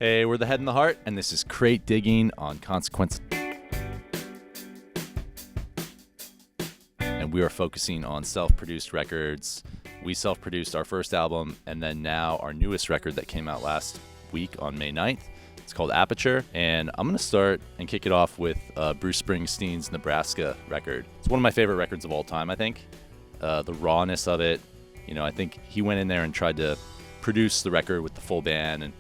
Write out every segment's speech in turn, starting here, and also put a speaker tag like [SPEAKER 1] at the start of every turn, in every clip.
[SPEAKER 1] Hey, we're the Head and the Heart, and this is Crate Digging on Consequence. And we are focusing on self-produced records. We self-produced our first album, and then now our newest record that came out last week on May 9th. It's called Aperture, and I'm going to start and kick it off with Bruce Springsteen's Nebraska record. It's one of my favorite records of all time, I think. The rawness of it, I think he went in there and tried to produce the record with the full band, and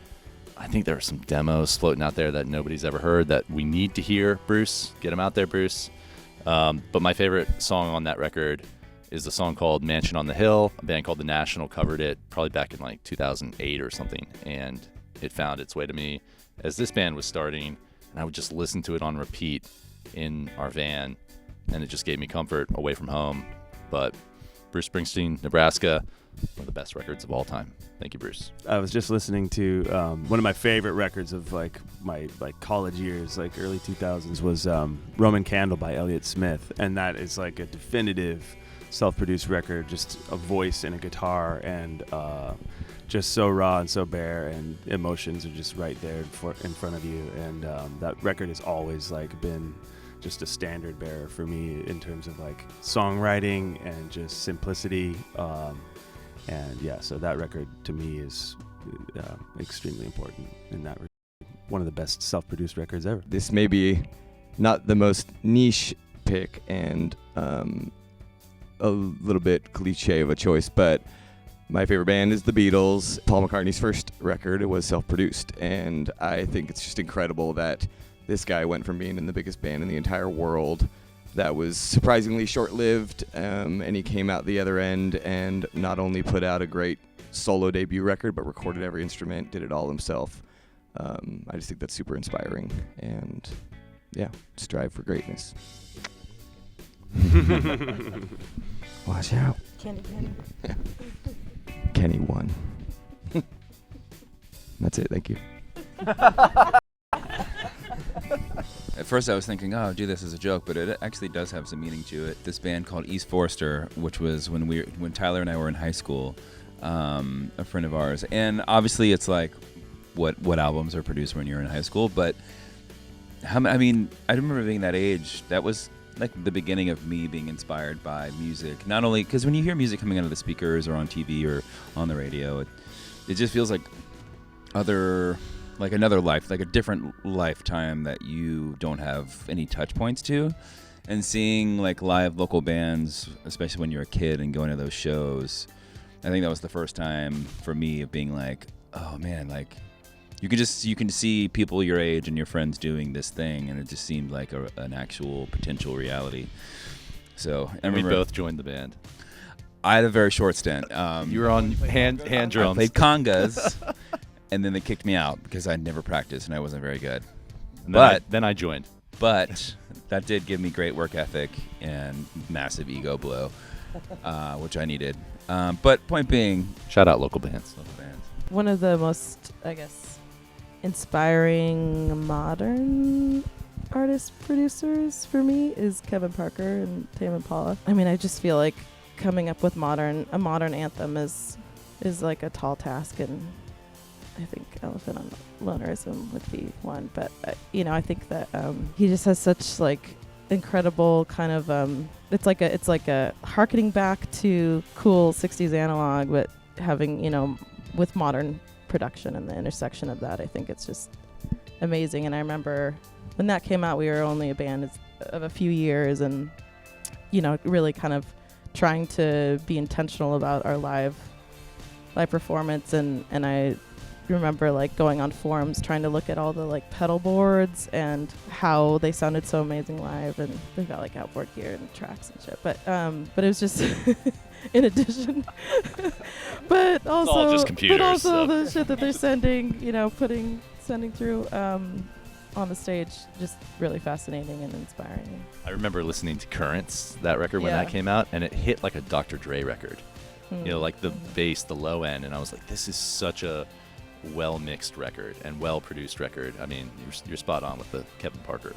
[SPEAKER 1] I think there are some demos floating out there that nobody's ever heard that we need to hear. Bruce, get them out there, Bruce. But my favorite song on that record is the song called Mansion on the Hill. A band called The National covered it probably back in like 2008 or something, and it found its way to me as this band was starting, and I would just listen to it on repeat in our van, and it just gave me comfort away from home. But Bruce Springsteen, Nebraska, one of the best records of all time. Thank you, Bruce.
[SPEAKER 2] I was just listening to one of my favorite records of my college years, like early 2000s, was Roman Candle by Elliot Smith, and that is like a definitive self-produced record, just a voice and a guitar, and just so raw and so bare, and emotions are just right there in front of you. And that record has always been just a standard bearer for me in terms of songwriting and just simplicity. And yeah, so that record to me is extremely important in that regard. One of the best self-produced records ever.
[SPEAKER 3] This may be not the most niche pick and a little bit cliche of a choice, but my favorite band is the Beatles. Paul McCartney's first record was self-produced, and I think it's just incredible that this guy went from being in the biggest band in the entire world that was surprisingly short-lived, and he came out the other end and not only put out a great solo debut record, but recorded every instrument, did it all himself. I just think that's super inspiring, and yeah, strive for greatness. Watch out.
[SPEAKER 4] Kenny.
[SPEAKER 3] Kenny won. That's it, thank you.
[SPEAKER 5] At first I was thinking, oh, I'll do this as a joke, but it actually does have some meaning to it. This band called East Forster, which was when Tyler and I were in high school, a friend of ours. And obviously it's like what albums are produced when you're in high school, but I remember being that age, that was like the beginning of me being inspired by music. Not only because when you hear music coming out of the speakers or on TV or on the radio, it just feels like another life, like a different lifetime that you don't have any touch points to. And seeing live local bands, especially when you're a kid and going to those shows, I think that was the first time for me of being like, oh man, you can see people your age and your friends doing this thing, and it just seemed like an actual potential reality. So
[SPEAKER 1] And we both joined the band.
[SPEAKER 5] I had a very short stint.
[SPEAKER 1] You were on hand drums.
[SPEAKER 5] I played congas, and then they kicked me out because I'd never practiced and I wasn't very good.
[SPEAKER 1] And then I joined.
[SPEAKER 5] But that did give me great work ethic and massive ego blow, which I needed. But point being,
[SPEAKER 1] Shout out local bands.
[SPEAKER 4] One of the most, inspiring modern artist producers for me is Kevin Parker and Tame Impala. I just feel like coming up with a modern anthem is like a tall task, and I think Elephant on Lonerism would be one. But I think that he just has such incredible kind of it's like a harkening back to cool 60s analog, but having with modern production and the intersection of that. I think it's just amazing. And I remember when that came out, we were only a band of a few years, and really kind of trying to be intentional about our live performance. And I remember going on forums trying to look at all the pedal boards and how they sounded so amazing live, and they've got outboard gear and tracks and shit, but it was just in addition but also
[SPEAKER 1] it's all just computers,
[SPEAKER 4] but also
[SPEAKER 1] so.
[SPEAKER 4] the shit that they're sending through on the stage, just really fascinating and inspiring.
[SPEAKER 1] I remember listening to Currents, that record, when that came out, and it hit like a Dr. Dre record. The bass, the low end, and I was like, this is such a well-mixed record and well-produced record. You're spot on with the Kevin Parker.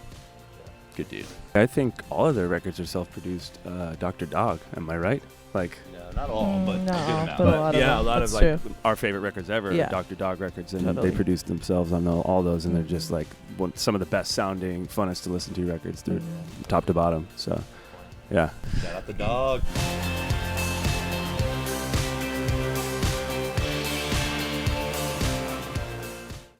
[SPEAKER 1] Good dude.
[SPEAKER 2] I think all of their records are self-produced. Dr. Dog, am I right? Like,
[SPEAKER 1] No, not all, but
[SPEAKER 4] no,
[SPEAKER 1] a good amount.
[SPEAKER 4] but a lot of
[SPEAKER 2] yeah,
[SPEAKER 4] them.
[SPEAKER 2] a lot
[SPEAKER 4] That's
[SPEAKER 2] of
[SPEAKER 4] true.
[SPEAKER 2] like our favorite records ever,
[SPEAKER 4] Yeah.
[SPEAKER 2] Dr. Dog records, and
[SPEAKER 4] Totally.
[SPEAKER 2] they produced themselves on all those, and they're just like some of the best sounding, funnest to listen to records, through top to bottom. So, yeah.
[SPEAKER 1] Shout out the dog.